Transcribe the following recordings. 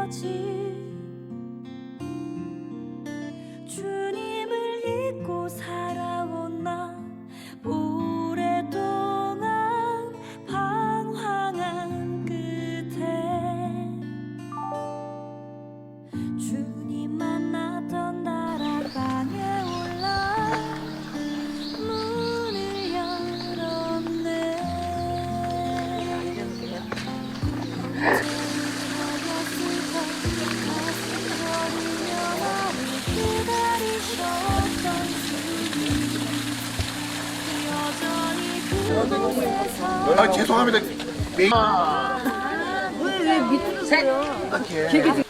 거지. 주님을 잊고 살아온 나 오랫동안 방황한 끝에 주님 만나던 다락방에 올라 문을 열었네. 아, 죄송합니다. 왜 밑으로 서요? 이렇게. 지금은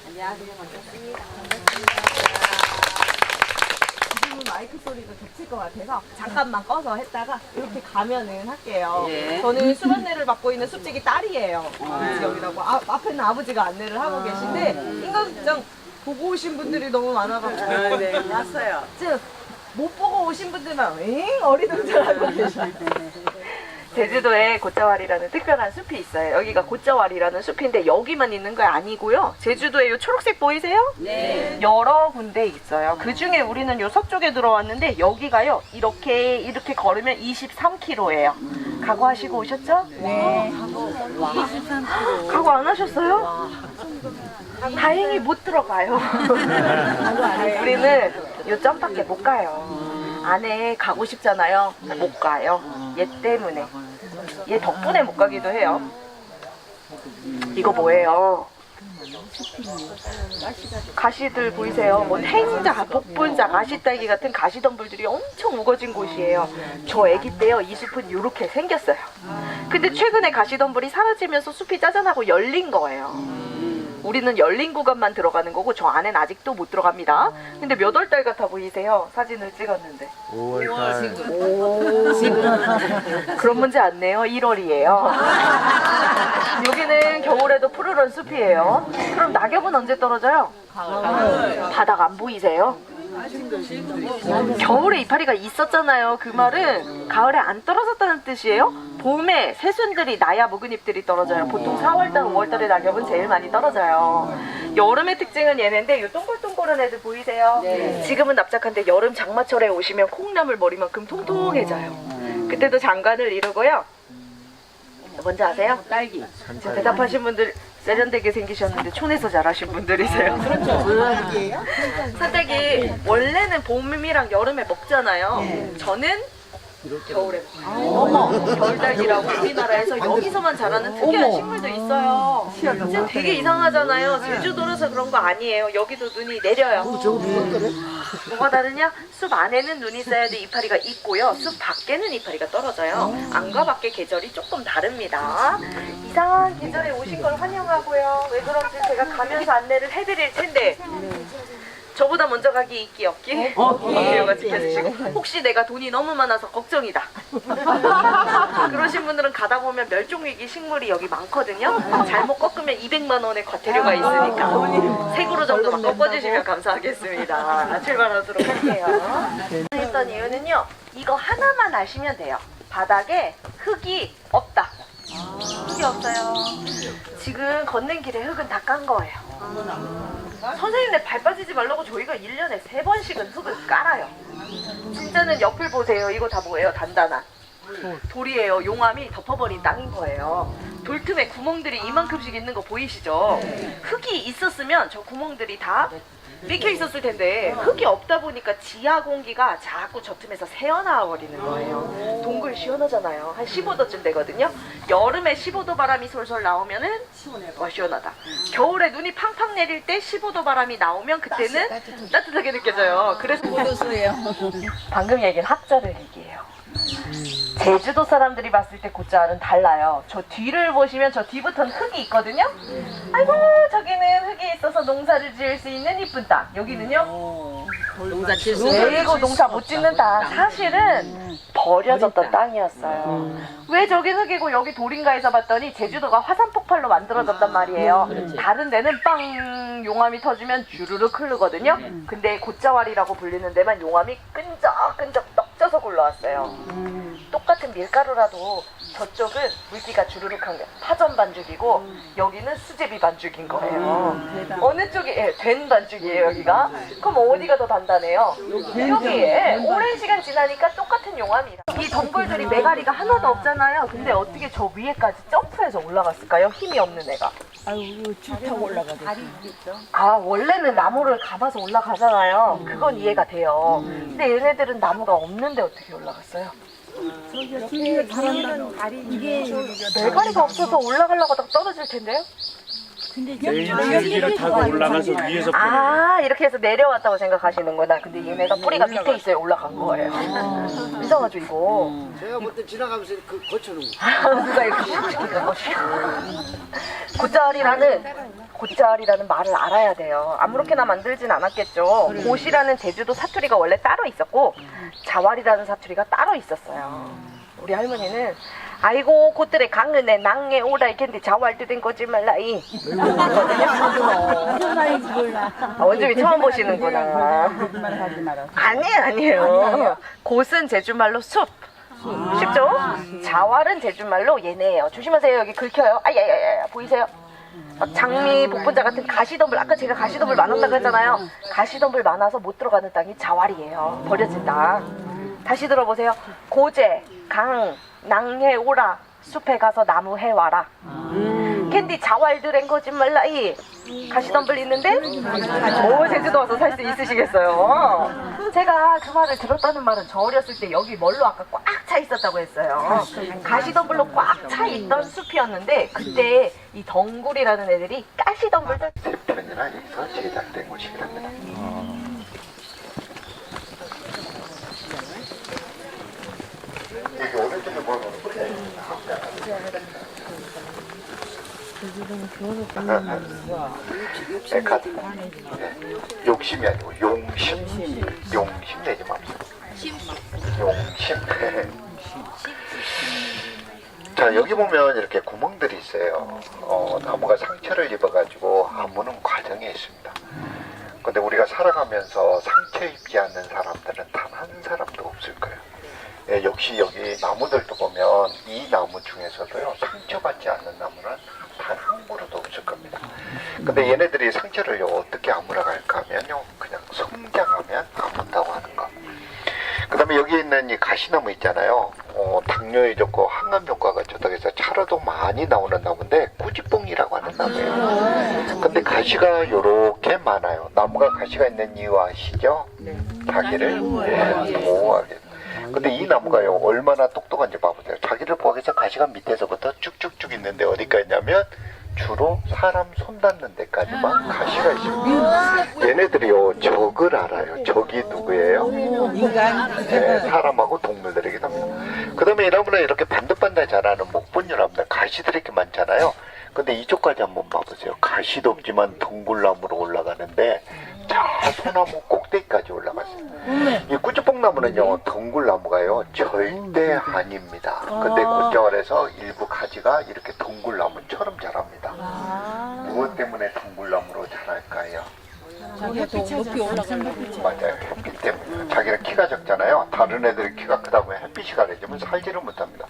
마이크 소리도 겹칠 것 같아서 잠깐만 꺼서 했다가 이렇게 가면은 할게요. 예. 저는 숲 안내를 맡고 있는 숲지기 딸이에요. 지역이라고. 앞에는 아버지가 안내를 하고 계신데 인간극장 보고 오신 분들이 너무 많아가지고 네, 왔어요. 못 보고 오신 분들만 어리둥절하고 계시네요. 제주도에 곶자왈이라는 특별한 숲이 있어요. 여기가 곶자왈이라는 숲인데 여기만 있는 거 아니고요. 제주도에 요 초록색 보이세요? 네. 여러 군데 있어요. 그 중에 우리는 요 서쪽에 들어왔는데 여기가요. 이렇게 걸으면 23km예요. 각오하시고 오셨죠? 네. 각오 안 하셨어요? 다행히 못 들어가요. 우리는 요 점밖에 못 가요. 안에 가고 싶잖아요. 못 가요. 얘 때문에. 얘 덕분에 못 가기도 해요. 이거 뭐예요? 가시들 보이세요? 뭐 탱자, 복분자, 가시딸기 같은 가시덤불들이 엄청 우거진 곳이에요. 저 아기 때요, 이 숲은 이렇게 생겼어요. 근데 최근에 가시덤불이 사라지면서 숲이 짜잔하고 열린 거예요. 우리는 열린 구간만 들어가는 거고 저 안엔 아직도 못 들어갑니다. 근데 몇 월 달 같아 보이세요? 사진을 찍었는데. 5월달. 지금 그런 문제 안 내요. 1월이에요. 여기는 겨울에도 푸르른 숲이에요. 그럼 낙엽은 언제 떨어져요? 바닥 안 보이세요? 겨울에 이파리가 있었잖아요. 그 말은 가을에 안 떨어졌다는 뜻이에요. 봄에 새순들이 나야 묵은 잎들이 떨어져요. 보통 4월달, 5월달에 낙엽은 제일 많이 떨어져요. 여름의 특징은 얘네인데 이 동글동글한 애들 보이세요? 지금은 납작한데 여름 장마철에 오시면 콩나물 머리만큼 통통해져요. 그때도 장관을 이루고요. 뭔지 아세요? 딸기. 대답하신 분들 세련되게 생기셨는데 촌에서 자라신 분들이세요. 산딸기 원래는 봄이랑 여름에 먹잖아요. 저는 겨울에 먹어요. 겨울딸기라고 우리나라에서 여기서만 자라는 특이한 식물도 있어요. 진짜 되게 이상하잖아요. 제주도라서 그런 거 아니에요. 여기도 눈이 내려요. 뭐가 다르냐? 숲 안에는 눈이 쌓여도 이파리가 있고요. 숲 밖에는 이파리가 떨어져요. 안과 밖의 계절이 조금 다릅니다. 이상한 계절에 오신 걸 환영하고요. 왜 그런지 제가 가면서 안내를 해드릴 텐데 저보다 먼저 가기 있기 없기 이유가 지켜주시고 혹시 내가 돈이 너무 많아서 걱정이다 그러신 분들은 가다 보면 멸종위기 식물이 여기 많거든요. 잘못 꺾으면 200만 원의 과태료가 있으니까 3그루 정도만 꺾어주시면 감사하겠습니다. 출발하도록 할게요. 했던 이유는요, 이거 하나만 아시면 돼요. 바닥에 흙이 없다. 흙이 없어요. 지금 걷는 길에 흙은 다 깐 거예요. 선생님네 발 빠지지 말라고 저희가 1년에 3번씩은 흙을 깔아요. 진짜는 옆을 보세요. 이거 다 뭐예요? 단단한 돌이에요. 용암이 덮어버린 땅인 거예요. 돌 틈에 구멍들이 이만큼씩 있는 거 보이시죠? 흙이 있었으면 저 구멍들이 다 막혀 있었을 텐데 흙이 없다 보니까 지하 공기가 자꾸 저 틈에서 새어나와 버리는 거예요. 동굴 시원하잖아요. 한 15도쯤 되거든요. 여름에 15도 바람이 솔솔 나오면은 시원하다. 겨울에 눈이 팡팡 내릴 때 15도 바람이 나오면 그때는 따뜻하게 느껴져요. 그래서 방금 얘기한 학자들 얘기예요. 제주도 사람들이 봤을 때 곶자왈은 달라요. 저 뒤를 보시면 저 뒤부터는 흙이 있거든요. 아이고 저기는 흙이 있어서 농사를 지을 수 있는 이쁜 땅. 여기는요 농사 칠 수. 그리고 농사 못 짓는 땅. 사실은 버려졌던 땅이었어요. 왜 저긴 흙이고 여기 돌인가에서 봤더니 제주도가 화산 폭발로 만들어졌단 말이에요. 다른 데는 빵 용암이 터지면 주르륵 흐르거든요. 근데 곶자왈이라고 불리는 데만 용암이 끈적끈적 떡적 쪄서 골라왔어요. 똑같은 밀가루라도 저쪽은 물기가 주르륵한 게 파전 반죽이고 여기는 수제비 반죽인 거예요. 어느 쪽이 된 반죽이에요 여기가? 그럼 어디가 더 단단해요? 여기에 오랜 시간 지나니까 똑같은 용암이라. 이 덩굴들이 메가리가 하나도 없잖아요. 근데 어떻게 저 위에까지 점프해서 올라갔을까요? 힘이 없는 애가. 아 원래는 나무를 감아서 올라가잖아요. 그건 이해가 돼요. 근데 얘네들은 나무가 없는데 어떻게 올라갔어요? 메가리가 없어서 올라가려고 하다가 떨어질 텐데요? 줄기를 타고 올라가서 위에서 아 이렇게 해서 내려왔다고 생각하시는구나. 근데 얘네가 뿌리가 밑에 있어야 올라간 거예요. 이상하죠 이거? 제가 볼 때 지나가면서 그 고쳐놓은 거. 누가 이렇게 시키는 것이 곶자리라는 말을 알아야 돼요. 아무렇게나 만들진 않았겠죠. 곶이라는 제주도 사투리가 원래 따로 있었고 자왈이라는 사투리가 따로 있었어요. 우리 할머니는 아이고 곧들의 강은에 낭에 오라 이겠는데 자왈 뜯은 거지 말라이. 원주민 처음 보시는구나. 아니에요. 곶은 제주말로 숲. 쉽죠? 자왈은 제주말로 얘네예요. 조심하세요. 여기 긁혀요. 아야야야 보이세요? 장미, 복분자 같은 가시덤불, 아까 제가 가시덤불 많았다고 했잖아요. 가시덤불 많아서 못 들어가는 땅이 자왈이에요. 버려진 땅. 다시 들어보세요. 고제, 강, 낭해 오라, 숲에 가서 나무 해와라. 캔디 자왈들엔 거짓 말라이. 가시덤불 있는데? 오 제주도 와서 살 수 있으시겠어요? 제가 그 말을 들었다는 말은 저 어렸을 때 여기 뭘로 아까 꽉 차 있었다고 했어요. 가시덤불로 꽉 차 있던 숲이었는데 그때 이 덩굴이라는 애들이 가시덤불들 태평양에서 제작된 곳이랍니다. 이게 오른쪽에 보면 욕심이 아니고 용심 내지 맙시다. 용심. 자 여기 보면 이렇게 구멍들이 있어요. 나무가 상처를 입어가지고 아무는 과정에 있습니다. 근데 우리가 살아가면서 상처 입지 않는 사람들은 단 한 사람도 없을 거예요. 역시 여기 나무들도 보면 이 나무 중에서도요 상처받지 않는 나무는 단 한 그루도 없을 겁니다. 근데 얘네들이 상처를 어떻게 아물어갈까 하면요 그냥 성장하면 아문다고 하는 거. 그 다음에 여기 있는 이 가시나무 있잖아요. 당뇨에 좋고 항암 효과가 좋다고 해서 차로도 많이 나오는 나무인데 꾸지뽕이라고 하는 나무예요. 근데 가시가 요렇게 많아요. 나무가 가시가 있는 이유 아시죠? 자기를 보호하게. 근데 이 나무가요 얼마나 똑똑한지 봐보세요. 자기를 보호하기 위해서 가시가 밑에서부터 쭉쭉쭉 있는데 어디가 있냐면 주로 사람 손 닿는 데까지만 가시가 있습니다. 얘네들이요 적을 알아요. 적이 누구예요? 네, 사람하고 동물들이기도 합니다. 그 다음에 이 나무는 이렇게 반듯반듯 자라는 목본유랍니다. 가시들이 이렇게 많잖아요. 근데 이쪽까지 한번 봐보세요. 가시도 없지만 덩굴나무로 올라가는데 자 소나무 꼭대기까지 올라갔어요. 이 꾸지뽕나무는요 덩굴나무가요 절대 아닙니다. 근데 곤장을해서 일부 가지가 이렇게 덩굴나무처럼 자랍니다. 무엇 때문에 덩굴나무로 자랄까요? 높이 올라가는 맞아요. 햇빛 때문에. 자기가 키가 작잖아요. 다른 애들이 키가 크다 보면 햇빛이 가려지면 살지를 못합니다.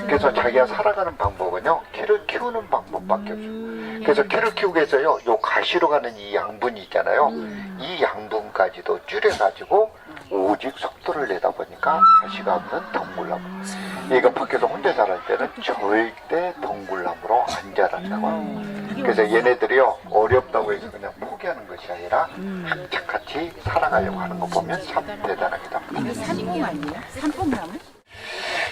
그래서 자기가 살아가는 방법은요 키를 키우는 방법밖에 없어요. 그래서 키를 키우기 위해서요 요 가시로 가는 이 양분이 있잖아요. 이 양분까지도 줄여가지고 오직 속도를 내다 보니까 가시가 없는 덩굴나무. 얘가 밖에서 혼자 자랄 때는 절대 덩굴나무로 안 자란다고 합니다. 그래서 얘네들이요 어렵다고 해서 그냥 포기하는 것이 아니라 착같이 살아가려고 하는 거 보면 참 대단하기도 합니다. 이거 산봉 아니에요? 산봉나무?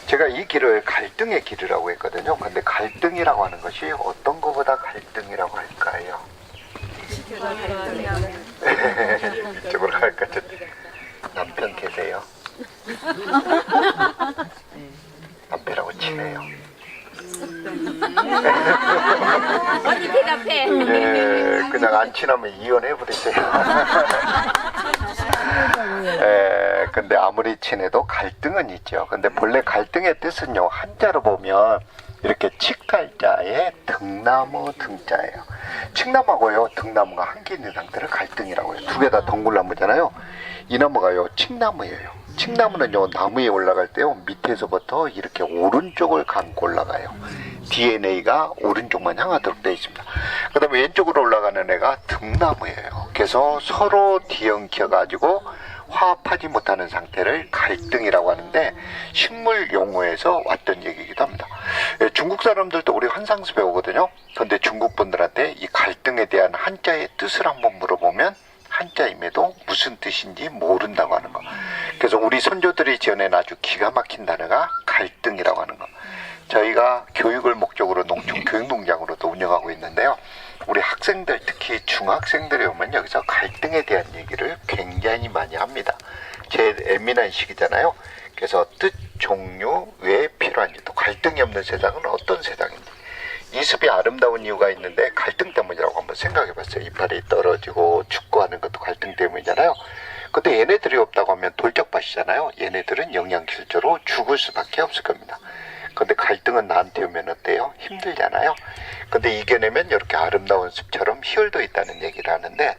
제가 이 길을 갈등의 길이라고 했거든요. 근데 갈등이라고 하는 것이 어떤 것보다 갈등이라고 할까요? 이쪽으로 갈까? 남편 계세요? 남편하고 친해요. 언니 대답해. 예, 그냥 안 친하면 이혼해버리세요. 예, 근데 아무리 친해도 갈등은 있죠. 근데 본래 갈등의 뜻은요, 한자로 보면 이렇게 칡달자에 등나무 등자예요. 칡나무하고요, 등나무가 함께 있는 상태를 갈등이라고 해요. 두 개 다 덩굴나무잖아요. 이 나무가요, 칡나무예요. 칡나무는요, 나무에 올라갈 때요, 밑에서부터 이렇게 오른쪽을 감고 올라가요. DNA가 오른쪽만 향하도록 되어 있습니다. 그 다음에 왼쪽으로 올라가는 애가 등나무예요. 그래서 서로 뒤엉켜가지고 화합하지 못하는 상태를 갈등이라고 하는데, 식물 용어에서 왔던 얘기이기도 합니다. 중국 사람들도 우리 환상숲 배우거든요. 근데 중국 분들한테 이 갈등에 대한 한자의 뜻을 한번 물어보면 한자임에도 무슨 뜻인지 모른다고 하는 거. 그래서 우리 선조들이 지어낸 아주 기가 막힌 단어가 갈등이라고 하는 거. 저희가 교육을 목적으로 농촌 교육농장으로도 운영하고 있는데요. 우리 학생들, 특히 중학생들이 오면 여기서 갈등에 대한 얘기를 굉장히 많이 합니다. 제 예민한 시기잖아요. 그래서 뜻, 종류, 왜 필요한지, 또 갈등이 없는 세상은 어떤 세상인지, 이 숲이 아름다운 이유가 있는데 갈등 때문이라고 한번 생각해 봤어요. 이파리 떨어지고 축구하는 것도 갈등 때문이잖아요. 근데 얘네들이 없다고 하면 돌적밭이잖아요. 얘네들은 영양실조로 죽을 수밖에 없을 겁니다. 근데 갈등은 나한테 오면 어때요? 힘들잖아요. 근데 이겨내면 이렇게 아름다운 숲처럼 희열도 있다는 얘기를 하는데,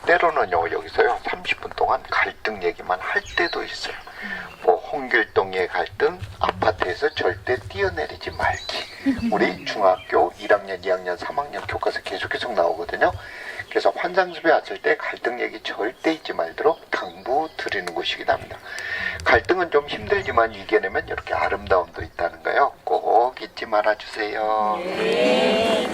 때로는요, 여기서요 30분 동안 갈등 얘기만 할 때도 있어요. 뭐 홍길동의 갈등, 아파트에서 절대 뛰어내리지 말기. 우리 중학교 1학년, 2학년, 3학년 교과서 계속 나오거든요. 그래서 환상숲에 왔을 때 갈등 얘기 절대 잊지 말도록 당부 드리는 곳이기도 합니다. 갈등은 좀 힘들지만 이겨내면 이렇게 아름다움도 있다는 거요. 꼭 잊지 말아주세요. 네.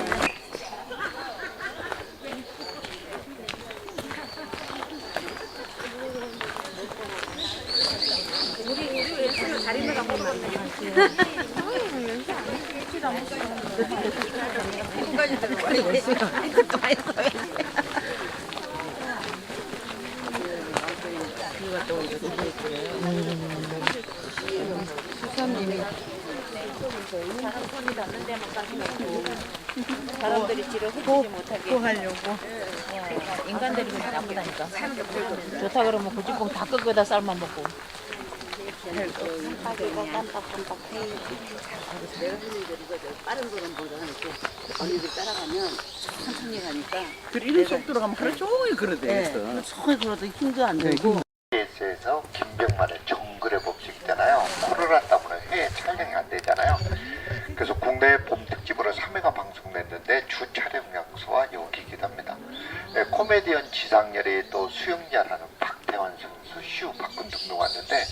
사람들이 뒤로 해주지 못하게 하려고. 인간들이 그냥 나쁘다니까. 좋다 그러면 고집봉 다 끄고다 쌀만 먹고. 빠른 걸음보다 이렇게 언니들 따라가면 천천히 가니까 그리는 속도로 가면 하루 종일 그러대. 손에 걸어도 힘도 안 들고 KBS에서 김병만의 정글의 법칙 있잖아요. 코로나 때문에 해외 촬영이 안 되잖아요. 그래서 국내 봄 특집으로 3회가 방송됐는데 주 촬영 장소와 여기이기도 합니다. 코미디언 지상렬이 또 수영자라는 박태환 선수 슈 박군 등등 왔는데,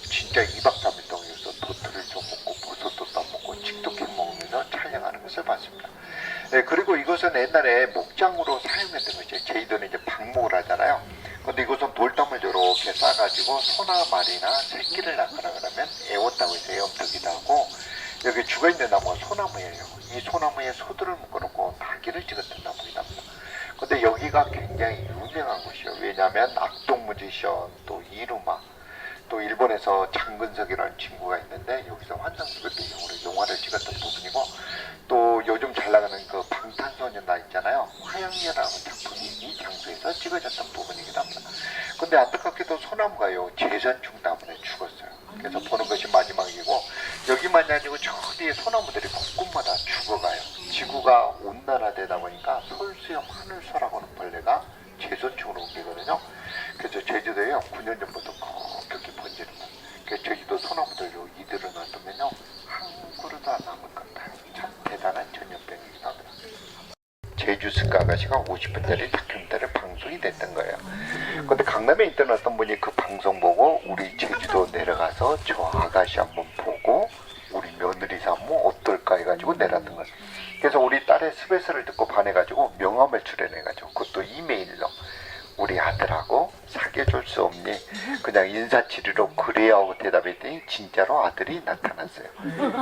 진짜 2박 3일 동안 여기서 도토를 좀 먹고 버섯도 따먹고 직독해 먹으면서 촬영하는 것을 봤습니다. 그리고 이것은 옛날에 목장으로 사용했던 거죠. 저희들은 이제 방목을 하잖아요. 근데 이것은 돌담을 이렇게 싸가지고 소나 말이나 새끼를 낳거나 그러면 애웠다고 해서 애엄터기도 하고, 여기 죽어있는 나무가 소나무예요. 이 소나무에 소들을 묶어놓고 닭기를 찍었던 나무이다 합니다. 근데 여기가 굉장히 유명한 곳이에요. 왜냐하면 악동뮤지션, 또 이루마, 또 일본에서 장근석이라는 친구가 있는데 여기서 환상숲의 배경으로 영화를 찍었던 부분이고, 또 요즘 잘 나가는 그 방탄소년단 있잖아요. 화양연화라는 작품이 이 장소에서 찍어졌던 부분이기도 합니다. 근데 안타깝게도 소나무가요 재선충 때문에 죽었어요. 그래서 보는 것이 마지막이고, 여기만이 아니고 저 뒤에 소나무들이 곳곳마다 죽어가요. 지구가 온난화되다 보니까 솔수염 하늘소라고 하는 벌레가 재선충으로 옮기거든요. 그래서 제주도에요 9년 전부터 급격히 번지는 거예요. 그래서 제주도 소나무들요 이들을 놔두면요 한 그루도 안 남을 것 같아요. 참 대단한 전염병이기도 합니다. 제주 습가가시가 50분짜리 다큐멘터리 방송이 됐던 거예요. 근데 강남에 있던 어떤 분이 그 방송 보고 우리 제주도 내려가서 저 아가씨 한번 보고 우리 며느리 사면 어떨까 해가지고 내려왔던 거예요. 그래서 우리 딸의 스베스를 듣고 반해가지고 명함을 출연해가지고 그것도 이메일로 우리 아들하고 사귀어줄 수 없니? 그냥 인사치리로 그래야 하고 대답했더니 진짜로 아들이 나타났어요.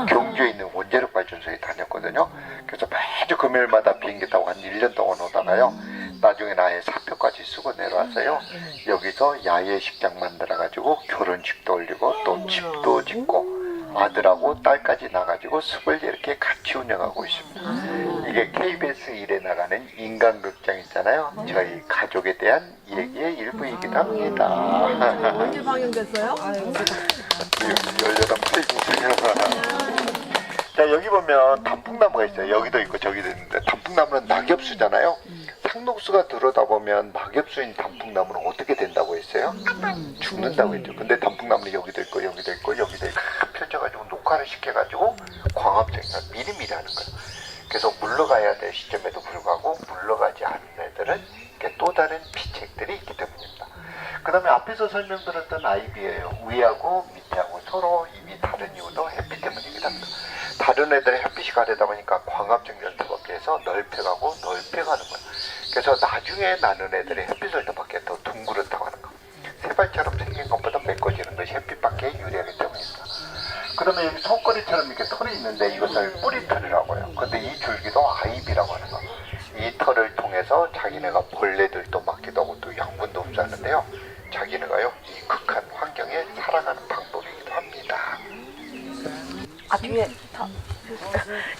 경주에 있는 원자력 발전소에 다녔거든요. 그래서 매주 금요일마다 비행기 타고 한 1년 동안 오다가요. 나중에 아예 사표까지 쓰고 내려왔어요. 여기서 야외 식장 만들어가지고 결혼식도 올리고 또 집도 짓고 아들하고 딸까지 나가지고 숲을 이렇게 같이 운영하고 있습니다. 이게 KBS 1에 나가는 인간극장 있잖아요. 저희 가족에 대한 얘기의 일부이기도 합니다. 언제 방영됐어요? 18페이지요. 자, 여기 보면 단풍나무가 있어요. 여기도 있고 저기도 있는데 단풍나무는 낙엽수잖아요. 풍록수가 들여다보면 막엽수인 단풍나무는 어떻게 된다고 했어요? 죽는다고 했죠. 근데 단풍나무는 여기도 있고 여기도 있고 여기도 있고 펼쳐가지고 녹화를 시켜가지고 광합성이가 미리미리 하는 거예요. 그래서 물러가야 될 시점에도 불구하고 물러가지 않는 애들은 이렇게 또 다른 피책들이 있기 때문입니다. 그 다음에 앞에서 설명드렸던 아이비예요. 위하고 밑하고 서로 이미 다른 이유도 햇빛 때문이기도 합니다. 다른 애들의 햇빛이 가려다 보니까 광합성 연소밖에서 넓혀가고 넓혀가는 거예요. 그래서 나중에 나는 애들의 햇빛을 더밖에 더 둥그렇다고 하는 거. 세발처럼 생긴 것보다 메꿔지는 것이 햇빛밖에 유리하기 때문입니다. 그 다음에 여기 손거리처럼 이렇게 털이 있는데 이것을 뿌리털이라고 해요. 근데 이 줄기도 아이비라고 하는 거. 이 털을 통해서 자기네가 벌레들도 막기도 하고 또 양분도 흡수하는데요. 자기네가요 이 극한 환경에 살아가는 방법이기도 합니다. 아 뒤에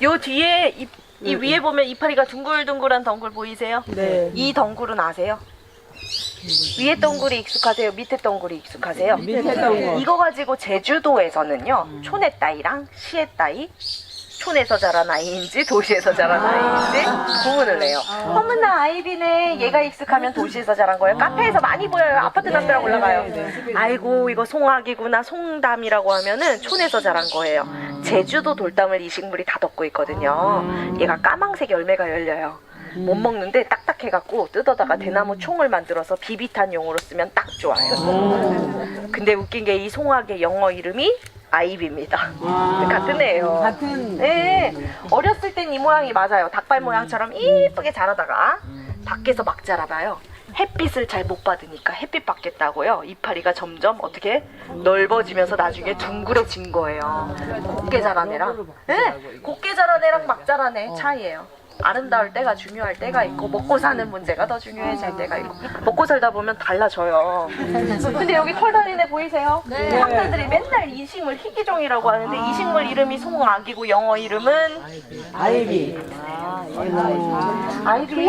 요 뒤에 이 위에 보면 이파리가 둥글둥글한 덩굴 보이세요? 네. 이 덩굴은 아세요? 위에 덩굴이 익숙하세요? 밑에 덩굴이 익숙하세요? 밑에 덩굴. 이거 가지고 제주도에서는요 촌의 따위랑 시의 따위, 촌에서 자란 아이인지 도시에서 자란 아이인지 구분을 해요. 어머나 아이비네, 얘가 익숙하면 도시에서 자란 거예요. 카페에서 많이 보여요. 아파트 담벼락 올라가요. 아이고 이거 송아기구나, 송담이라고 하면은 촌에서 자란 거예요. 제주도 돌담을 이 식물이 다 덮고 있거든요. 얘가 까망색 열매가 열려요. 못 먹는데 딱딱해갖고 뜯어다가 대나무 총을 만들어서 비비탄용으로 쓰면 딱 좋아요. 근데 웃긴 게 이 송아기의 영어 이름이 아이비입니다. 같은 애예요. 같은. 네. 어렸을 땐 이 모양이 맞아요. 닭발 모양처럼 이쁘게 자라다가 밖에서 막 자라봐요. 햇빛을 잘 못 받으니까 햇빛 받겠다고요. 이파리가 점점 어떻게 넓어지면서 나중에 둥그레진 거예요. 곱게 자란 애랑, 네, 곱게 자란 애랑 막 자란 애 차이예요. 아름다울 때가 중요할 때가 있고 먹고 사는 문제가 더 중요해질 때가 있고 먹고 살다 보면 달라져요. 근데 여기 털 달린 애 보이세요? 학자들이 맨날 이 식물 희귀종이라고 하는데 이 식물 이름이 송아기고 영어 이름은 아이비. 아이비.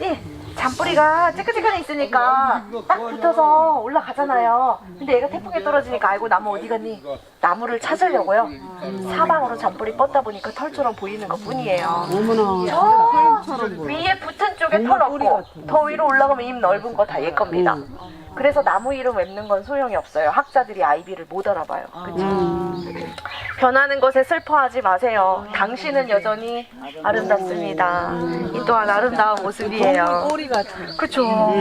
예. 잔뿌리가 찌끈찌끈해 있으니까 딱 붙어서 올라가잖아요. 근데 얘가 태풍에 떨어지니까 아이고 나무 어디 갔니? 나무를 찾으려고요. 사방으로 잔뿌리 뻗다 보니까 털처럼 보이는 것 뿐이에요. 어머나. 저 위에 붙은 쪽에 털 없고 더 위로 올라가면 입 넓은 거 다 얘 겁니다. 그래서 나무 이름 외우는 건 소용이 없어요. 학자들이 아이비를 못 알아봐요. 그쵸? 변하는 것에 슬퍼하지 마세요. 당신은 여전히 아름답습니다. 이 또한 아름다운 모습이에요. 꼬리 같아. 그쵸?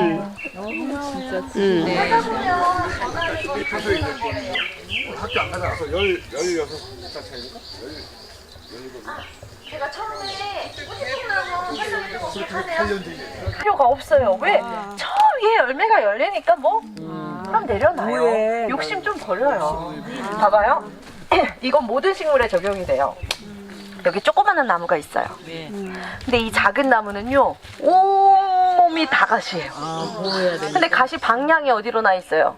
제가 처음에 필요가 없어요. 왜? 저 위에 열매가 열리니까 뭐 그럼 내려놔요. 왜? 욕심 좀 버려요. 봐봐요. 이건 모든 식물에 적용이 돼요. 여기 조그마한 나무가 있어요. 근데 이 작은 나무는요 온몸이 다 가시예요. 근데 가시 방향이 어디로 나 있어요?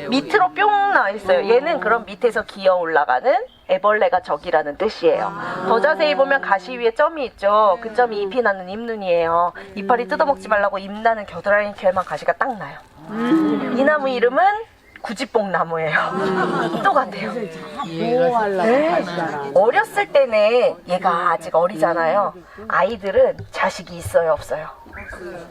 밑으로 뿅 나와 있어요. 얘는 그럼 밑에서 기어 올라가는 애벌레가 적이라는 뜻이에요. 더 자세히 보면 가시 위에 점이 있죠. 그 점이 잎이 나는 잎눈이에요. 이파리 뜯어먹지 말라고 잎 나는 겨드랑이 결만 가시가 딱 나요. 이 나무 이름은 구지뽕나무예요. 또 간대요. 보호하려고 네. 하시잖아. 어렸을 때는 얘가 아직 어리잖아요. 아이들은 자식이 있어요, 없어요?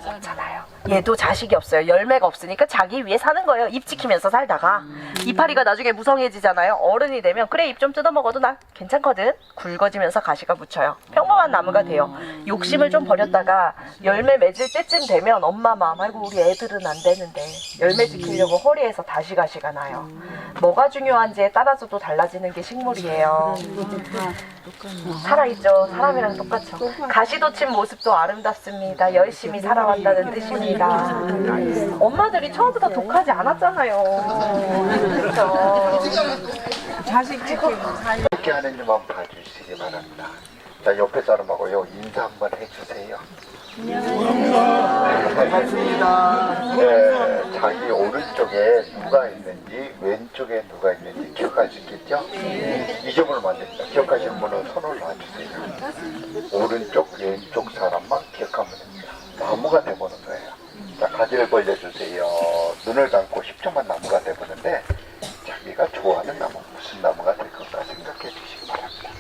없잖아요. 얘도 자식이 없어요. 열매가 없으니까 자기 위에 사는 거예요. 입 지키면서 살다가 이파리가 나중에 무성해지잖아요. 어른이 되면 그래 입 좀 뜯어 먹어도 나 괜찮거든. 굵어지면서 가시가 묻혀요. 평범한 나무가 돼요. 욕심을 좀 버렸다가 열매 맺을 때쯤 되면 엄마 마음 아이고 우리 애들은 안 되는데 열매 지키려고 허리에서 다시 가시가 나요. 뭐가 중요한지에 따라서도 달라지는 게 식물이에요. 살아있죠. 사람이랑 똑같죠. 가시 돋친 모습도 아름답습니다. 열심히 살아간다는 뜻입니다. 엄마들이 처음부터 독하지 않았잖아요. 그렇죠. 자식 지키고. 이렇게 하느님만 봐주시기 바랍니다. 자, 옆에 사람하고요 인사 한번 해주세요. 반갑습니다. 네, 자기 오른쪽에 누가 있는지 왼쪽에 누가 있는지 기억할 수 있겠죠? 잊어버리면 안 됩니다. 기억하시는 분은 손을 놔주세요. 오른쪽 왼쪽 사람만 기억하면 됩니다. 나무가 돼보는 거예요. 자, 가지를 벌려주세요. 눈을 감고 10초만 나무가 돼보는데 자기가 좋아하는 나무 무슨 나무가 될 건가 생각해 주시기 바랍니다.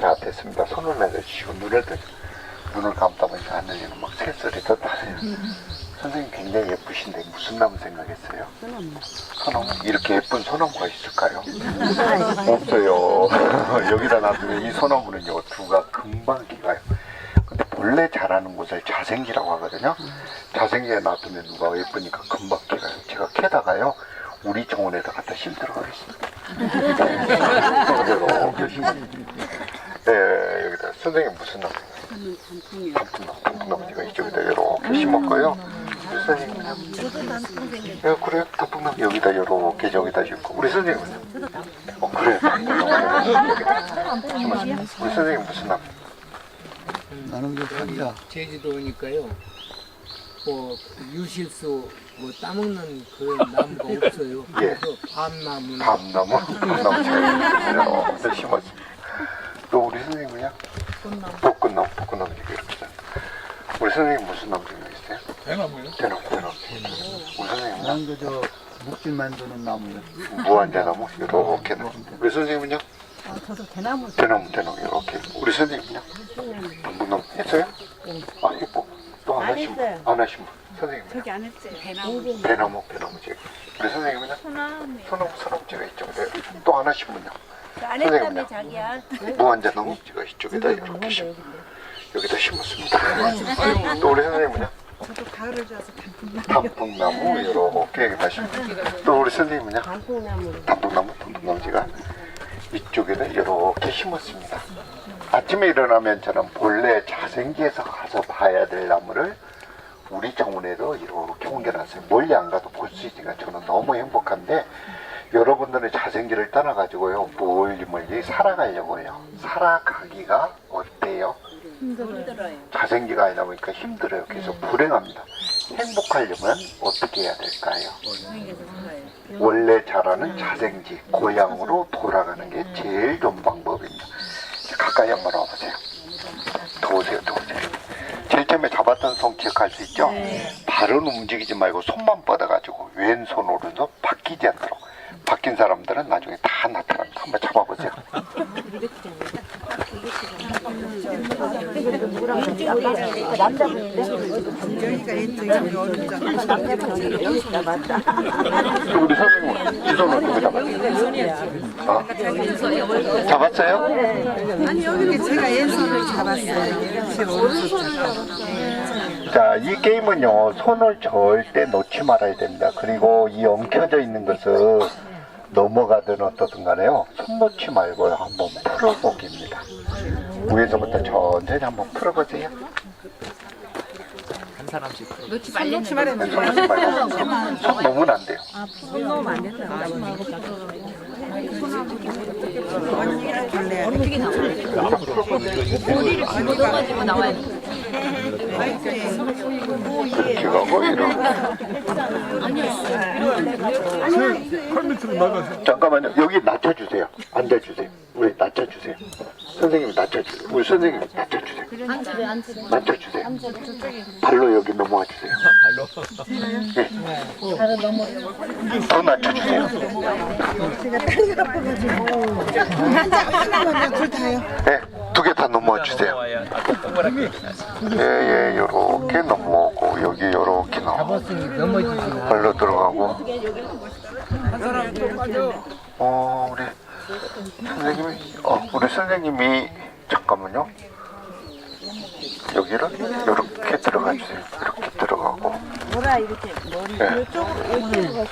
자, 됐습니다. 손을 내려주시고 눈을 뜨죠. 눈을 감다 보니까 하늘에는 막 새소리 떴다네요. 선생님 굉장히 예쁘신데 무슨 나무 생각했어요? 소나무. 이렇게 예쁜 소나무가 있을까요? 없어요. 여기다 놔두면 이 소나무는요, 두가 금방 기가요. 근데 본래 자라는 곳을 자생기라고 하거든요. 자생기에 놔두면 누가 예쁘니까 금방 기가요. 제가 캐다가요, 우리 정원에다 갖다 심도록 하겠습니다. 네, 여기다. 선생님 무슨 나무? 단풍나무. 제가 이쪽에다 이렇게 심었고요. 선생님. 저도 단풍 생겼어요. 네, 그래요? 단풍나무 여기다 이렇게 저기다 심고. 우리 선생님은요? 저도 단풍. 그래요? 단풍나무. 우리 선생님 무슨 나무? 나는 여기 제주도니까요. 뭐 유실수 뭐 따먹는 그런 나무가 없어요. 예. 그래서 밤나무나 밤나무 이렇게 심었습니다. 또 우리 선생님은요? 벚꽃나무 이렇게. 우리 선생님 무슨 나무 생각있어요? 대나무요? 대나무. 우리 선생님은 난 그저 묵질 만드는 나무요. 무한대나무 이렇게. 우리 선생님은요? 저도 대나무. 대나무 이렇게. 우리 선생님은요? 단풍나무 했어요? 아, 했고. 또 안 하신 분? 안 하신 분? 선생님. 저기 안 했어요. 대나무 제가. 우리 선생님은요? 소나무 제가 이쪽에. 또 안 하신 분요? 안 했다며 자기야. 무한대나무 제가 이쪽에다 이렇게 여기다 심었습니다. 또 우리 선생님은요? 저도 가을을 좋아서 단풍나무 이렇게 여기다 심었습니다. 또 우리 선생님은요? 단풍나무 제가 이쪽에다 이렇게 심었습니다. 아침에 일어나면 저는 본래 자생기에서 가서 봐야 될 나무를 우리 정원에도 이렇게 옮겨놨어요. 멀리 안 가도 볼 수 있으니까 저는 너무 행복한데, 여러분들은 자생기를 떠나가지고요, 멀리 살아가려고 해요. 살아가기가 어때요? 힘들어요. 자생기가 아니다 보니까 힘들어요. 그래서 불행합니다. 행복하려면 어떻게 해야 될까요? 원래 자라는 자생지, 고향으로 돌아가는 게 제일 좋은 방법입니다. 가까이 한번 와보세요. 더 오세요. 제일 처음에 잡았던 손 기억할 수 있죠? 발은 움직이지 말고 손만 뻗어가지고 왼손 오른손 바뀌지 않도록. 바뀐 사람들은 나중에 다 나타납니다. 한번 잡아보세요. 또 우리 선생님은 이 손을 누구 잡았어요? 잡았어요? 아니 여기 제가 왼손을 잡았어요. 제 오른손을. 자, 이 게임은요, 손을 절대 놓지 말아야 됩니다. 그리고 이 엉켜져 있는 것을 넘어가든 어떻든 간에요, 손 놓지 말고요, 한번 풀어보기입니다. 위에서부터 천천히 한번 풀어보세요. 한 사람씩. 놓지 말아요. 손 놓지 말고. 손 놓으면 안 돼요. 손 놓으면 안 된다. 언니가 볼래. 어떻게 묻어가지고 나와야 돼. 이렇게 가고 이렇게. 잠깐만요. 여기 낮춰주세요. 앉아주세요. 우리 낮춰주세요. 선생님이 낮춰주세요. 우리 선생님이 낮춰주세요. 낮춰주세요. 발로 여기 넘어와 주세요. 네. 더 낮춰주세요. 네, 두 개 다 넘어와 주세요. 예, 요렇게 넘어오고, 여기 요렇게 나오고, 발로 들어가고. 우리 선생님이, 잠깐만요. 여기를 이렇게 들어가 주세요. 이렇게 들어가고. 뭐라 이렇게 머리 네. 이쪽으로 가시면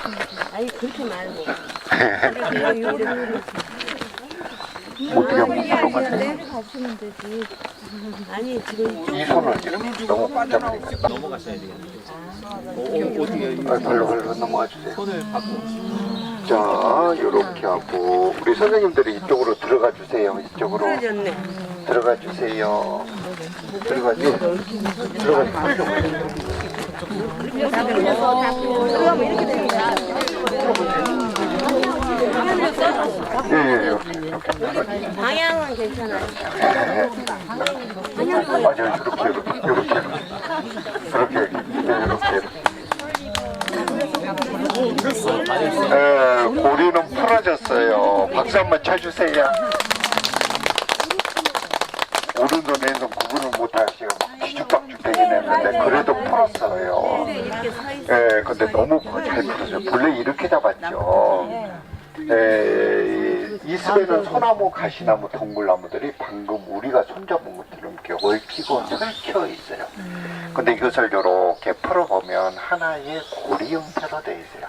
아니 그렇게 말고. 어떻게 한번 들어가세요? 가시면 되지. 아니 지금 이 손을 이렇게 너무 붙잡으니까. 넘어가셔야 되겠네요. 어떻게 발로 넘어가 주세요. 자, 요렇게 하고, 우리 선생님들이 이쪽으로 들어가 주세요. 이쪽으로. 들어가 주세요. 들어가죠? 예. 방향은 괜찮아요. 맞아요. 이렇게. 고리는 풀어졌어요. 박수 한번 쳐주세요. 오른손 왼손 구분을 못하시고 막 뒤죽박죽 되겠는데 그래도 풀었어요. 이렇게 서 있어. 예, 근데 너무 잘 풀었어요. 본래 이렇게 잡았죠. 이 숲에는 소나무, 가시나무, 동굴나무들이 방금 우리가 손잡은 것처럼 이렇게 얽히고 설켜 있어요. 근데 이것을 이렇게 풀어보면 하나의 고리 형태로 되어 있어요.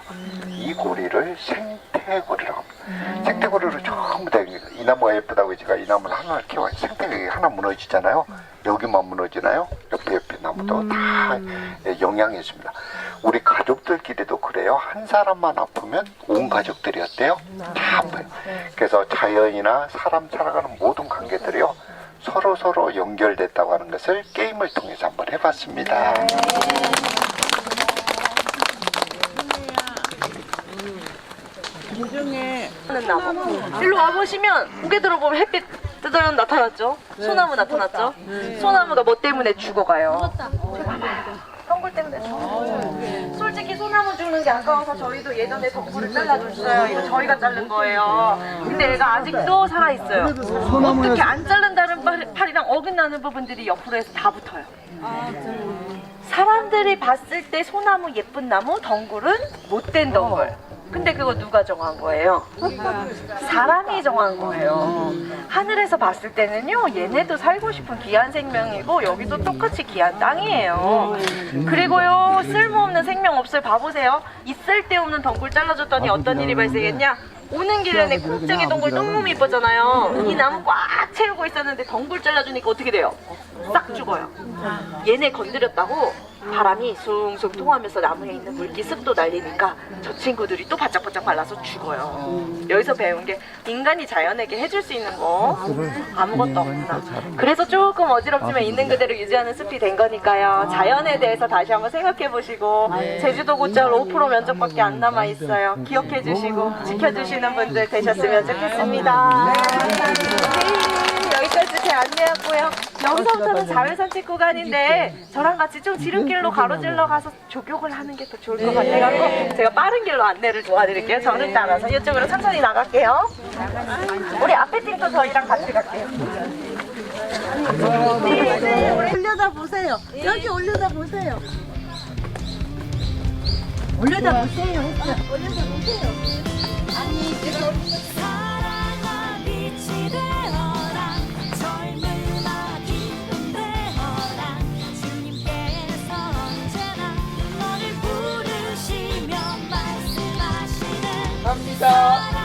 이 고리를 생태고리라고 합니다. 생태고리를 전부 다, 이 나무가 예쁘다고 제가 이 나무를 하나를 키워요. 생태고리 하나 무너지잖아요. 여기만 무너지나요? 옆에 나무도 다 영향이 있습니다. 우리 가족들끼리도 그래요. 한 사람만 아프면 온 가족들이 어때요? 다 아파요. 그래서 자연이나 사람 살아가는 모든 관계들이요, 서로 연결됐다고 하는 것을 게임을 통해서 한번 해봤습니다. 하는 나무. 일로 와보시면 고개 들어보면 햇빛 뜨더니 나타났죠? 소나무 나타났죠? 소나무가 뭐 때문에 죽어가요? 덩굴 때문에 죽어요. 솔직히 소나무 죽는 게 아까워서 저희도 예전에 덩굴을 잘라줬어요. 이거 저희가 자른 거예요. 근데 얘가 아직도 살아있어요. 어떻게 안 자른다는 팔이랑 어긋나는 부분들이 옆으로 해서 다 붙어요. 사람들이 봤을 때 소나무 예쁜 나무, 덩굴은 못된 덩굴. 근데 그거 누가 정한 거예요? 사람이 정한 거예요. 하늘에서 봤을 때는요, 얘네도 살고 싶은 귀한 생명이고 여기도 똑같이 귀한 땅이에요. 그리고요, 쓸모없는 생명 없을 봐보세요. 있을 데 없는 덩굴 잘라줬더니 어떤 일이 발생했냐? 오는 길에는 콩장의 덩굴 너무 이쁘잖아요. 이 나무 꽉 채우고 있었는데 덩굴 잘라주니까 어떻게 돼요? 싹 죽어요. 얘네 건드렸다고 바람이 숭숭 통하면서 나무에 있는 물기, 습도 날리니까 저 친구들이 또 바짝바짝 말라서 죽어요. 여기서 배운 게 인간이 자연에게 해줄 수 있는 거 아무것도 없구나. 그래서 조금 어지럽지만 있는 그대로 유지하는 숲이 된 거니까요. 자연에 대해서 다시 한번 생각해 보시고, 제주도 곧잘 5% 면적밖에 안 남아 있어요. 기억해 주시고 지켜주시는 분들 되셨으면 좋겠습니다. 여기까지 제 안내였고요. 여기서부터는 자율산책 구간인데 저랑 같이 좀 지름길로 가로질러 가서 조격을 하는 게 더 좋을 것 같아가지고 제가 빠른 길로 안내를 도와드릴게요. 저를 따라서 이쪽으로 천천히 나갈게요. 우리 앞에 팀도 저희랑 같이 갈게요. 올려다 보세요. 여기 올려다 보세요. 올려다 보세요. 올려다 보세요. 사랑아 빛이 되어라, 젊음아 기쁨 되어라. 주님께서 언제나 너를 부르시며 말씀하시는 갑니다.